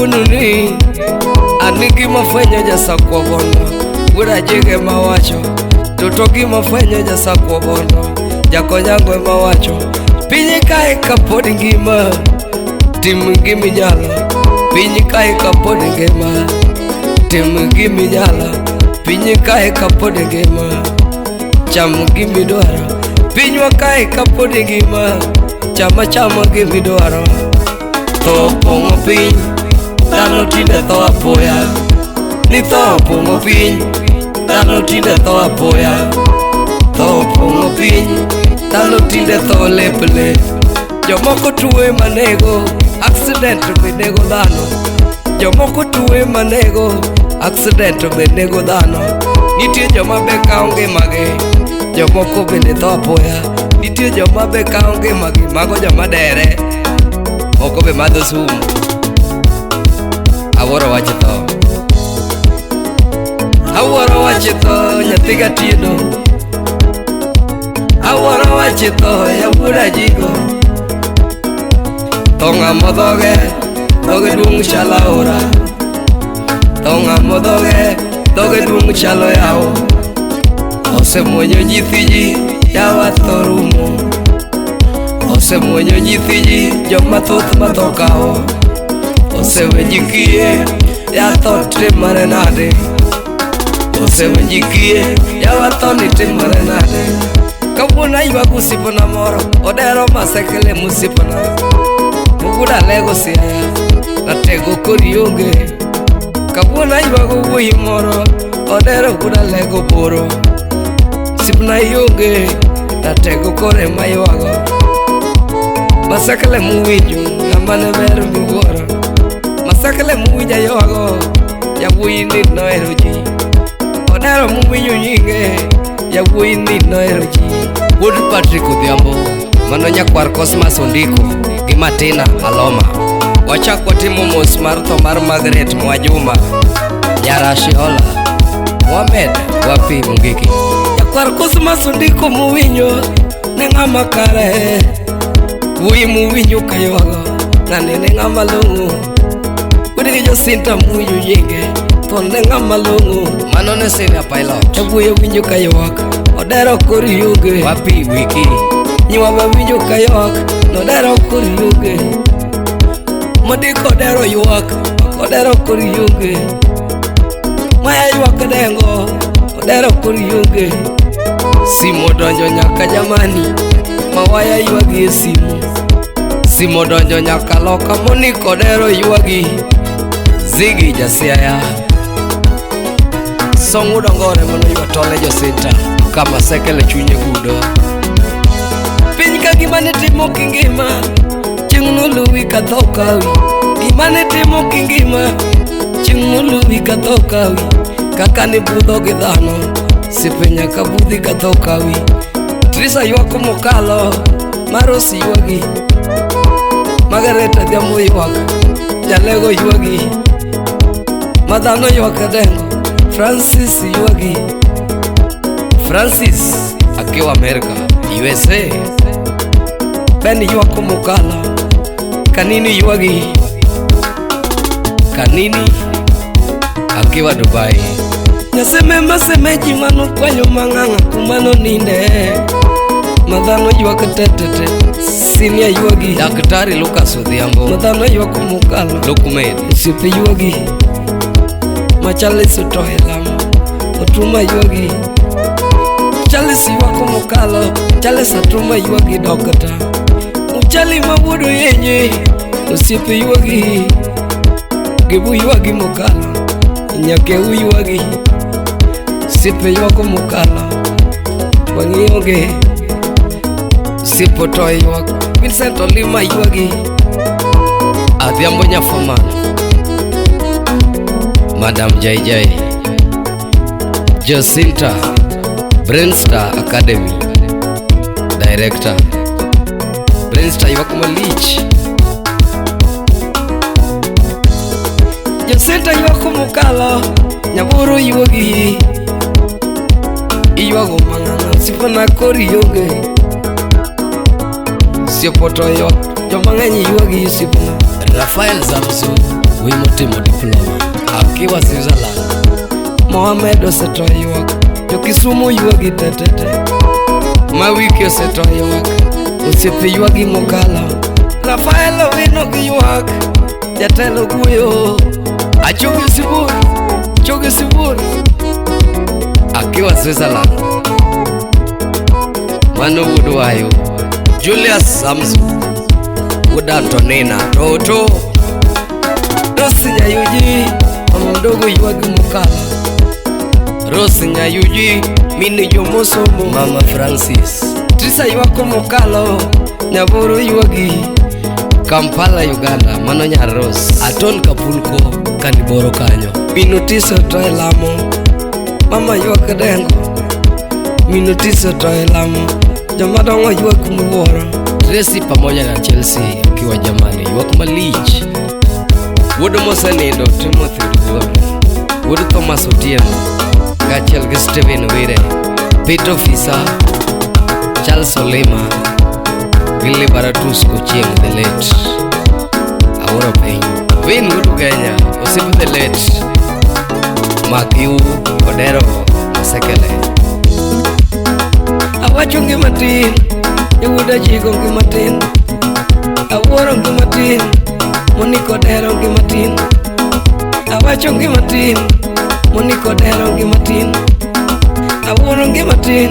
kununi anigi mafwenyo jasa kwa bondo wuod Ajigo mawacho Toto gima fwenyo jasa kwa bondo jako nyango mawacho pinyi kae kapod ngima tim gimi nyala pinyi kae kapod ngima tim gimi nyala pinyi kae kapod ngima cham gimi dwaro pinywa kae kapod ngima chama gimi dwaro tho pongo piny dhano tinde tho apoya ni tho pongo piny dhano tinde tho apoya tho pongo piny dhano tinde tho leple jomoko tuwe manego accident benego dhano jomoko tuwe manego accident benego dhano nitie joma be kao ngimagi jomoko bende tho apoya nitie joma be kao ngimagi mago joma dere moko be madho sumu aworo wache tho nyathi gatieno aworo wache tho ya wuod Ajigo tho ng'amo dhoge dung' chalo aora tho ng'amo dhoge dung' chalo yawo osemwonyo nyithi ji yawa tho rumo osemwonyo nyithi ji joma thoth matho kawo osewe jikie ya tho timore nade osewe jikie yawa tho ni timore nade kawuono aywago osiepna moro Odero Masekele mosiepna muguda lego siaya natego kori onge kawuono aywago wuoyi moro Odero guda lego boro sipna ionge natego kore maywago Masekele muwinjo ng'amane ber miwuoro Masekele muwinjo aywago yawuoyi ni nohero ji Odero muwinjo nyinge yawuoyi ni nohero ji wuod Patrick Odhiambo mano nyakwar Cosmas ondiko gi Matina Aloma wachako timo mos mar tho mar Margaret Mwajuma Nyarashi Hola Mohamed Wapi Mungiki nyakwar Cosmas ondiko muwinjo ne ng'ama kare wuoyi muwinjo kaywago ng'ane ne ng'ama long'o wuod Jacinta muwinjo nyinge tho ne ng'ama long'o mano ne senior pilot wuoyi winjo kaywak Odero kori onge Wapi Wiki nywa winjo kaywak Odero kori onge modiko Odero ywak Odero kori onge maya ywak dengo Odero kori onge simo donjo nyaka jamani mawaya ywagi e simo donjo nyaka loka moniko Odero ywagi Zigi Jasiaya songu dongore mono ywatole Jacinta kama Masekele chunye gudo piny ka gimane timo kingima chieng' noluwi ka tho kawi gimane timo kingima chieng' noluwi ka tho kawi kaka ni budho gi dhano sipe nyaka budhi ka tho kawi Trisa ywak mokalo Marosi ywagi Margaret Odhiambo ywak Jalego ywagi madhano ywak dengo Francis ywagi Francis akiwa Amerika USA Ben ywak mokalo Kanini ywagi Kanini akiwa Dubai Nyaseme masemeji mano kwanyo mang'ang'a kumano ninde madhano ywak tetete Senior ywagi Daktari Lucas Odhiambo madhano ywak mokalo Lukmed Osiepe ywagi Machalis utoe lamo Otuma ywagi Chalis ywak mokalo Chalis atuma ywagi dokta Uchali mabudo yenye Osiepe ywagi Gebu ywagi mokalo Nyake ywagi Sipe ywak mokalo Wangi onge Sipo toy ywak Vincent Olima ywagi Adhiambo nyafamano Madam JJ Jacinta Brainstar Academy Director Brainstar ywak malich Jacinta ywak mokalo Nyaboro ywagi Iywago mang'ang'a sipona kori onge Siepo to ywak jomang'eny ywagi sipona Rafael Zamzu Wimotimo diploma akiwa Switzerland. Mohamed osetoyo ywak, jo Kisumu ywagi tetete. Mawiki osetoyo ywak, osiepe ywagi mokalo. Rafael Owino gi ywak, jatelo guyo. Chogi Sibur akiwa Switzerland. Mano wuod wayo Julius Samsu, wuod Antonina Toto. Rosi Nyayuji, mama mdogo ywagi mokalo. Rosi Nyayuji, mini jomosomo mama Francis. Trisa ywako mokalo, Nyaboro ywagi Kampala Uganda, mano nyar Ros. Aton Kapulko kaniboro kanyo. Minutiso to Lamo, mama ywak dengo. Minutiso to Lamo, jomadongo ywak muworo. Tracy pamoja na Chelsea akiwa Jamani ywak malich. Wuod mosenindo Timothy Odor, wuod Thomas Otieno kaachiel gi Steven Wire, Peter Fisa, Charles Olema, Billy Baratus Kochieng the late. Aworo piny Vin wuod Kenya osip the late. Makiu Odero Masekele. Awacho ngima tin, wuod Ajigo ngima tin. Aworo ngima tin, Moniko Odero ngima tin. Awacho ngima tin, Moniko Odero ngima tin. Aworo ngima tin,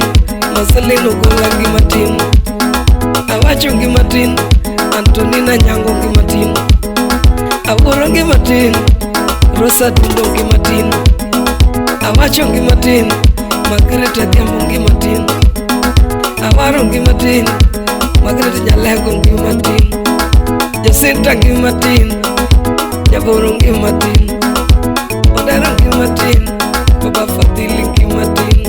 Marcelino Gola ngima tin. Awacho ngima tin, Antonina Nyango ngima tin. Aworo ngima tin, Rosa Dundo ngima tin. Awacho ngima tin, Margaret Adhiambo ngima tin. Awaro ngima tin, Margaret Nyalego ngima tin. Jacinta ngima tin, Nyaboro ngima tin. Odero ngima tin, Baba Fadhili ngima tin.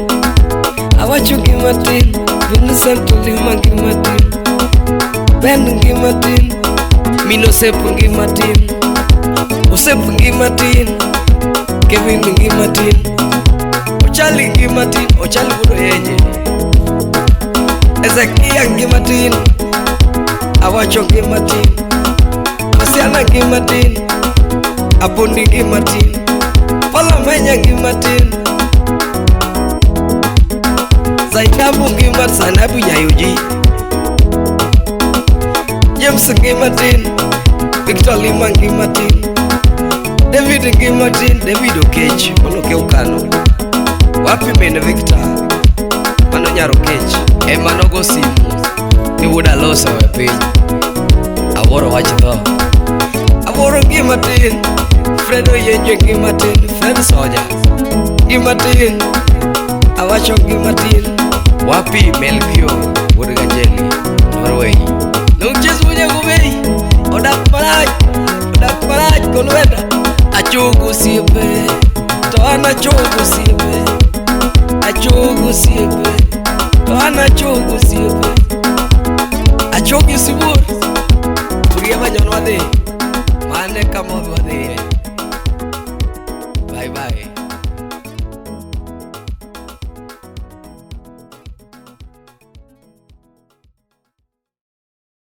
Awacho ngima tin, Vincent Olima ngima tin. Ben ngima tin, Mino Osep ngima tin. Osep ngima tin, Kevin ngima tin. Ochali ngima tin, Ochali wuod Yenje. Ezekia ngima tin, Awacho ngima tin. Asiana ngima tin, Apondi ngima tin. Palomenya ngima tin. Zainabu ngima tin, Zainabu Nyayuji. James ngima tin, Victor Lima ngima tin. David ngima tin, David Okech, mano ke ukano. Wapi mene Victor? Mano nyaro Okech. Mano go simu. Ni wuod Alosa we piny. Aworo wach tho. Aworo ngima tin, Fred Oyenje ngima tin, Fred Soja ngima tin. Awacho ngima tin. Wapi Melkio wuod Ganjeli Norway. Nungchesu nyagubei. Odak malach kolwenda. Achogo siepe, to an achogo siepe. Achogo siepe, to an achogo siepe. Achogo Sibur, Kuriema Jonwadhi, Mane Kamodwadhi. Bye bye.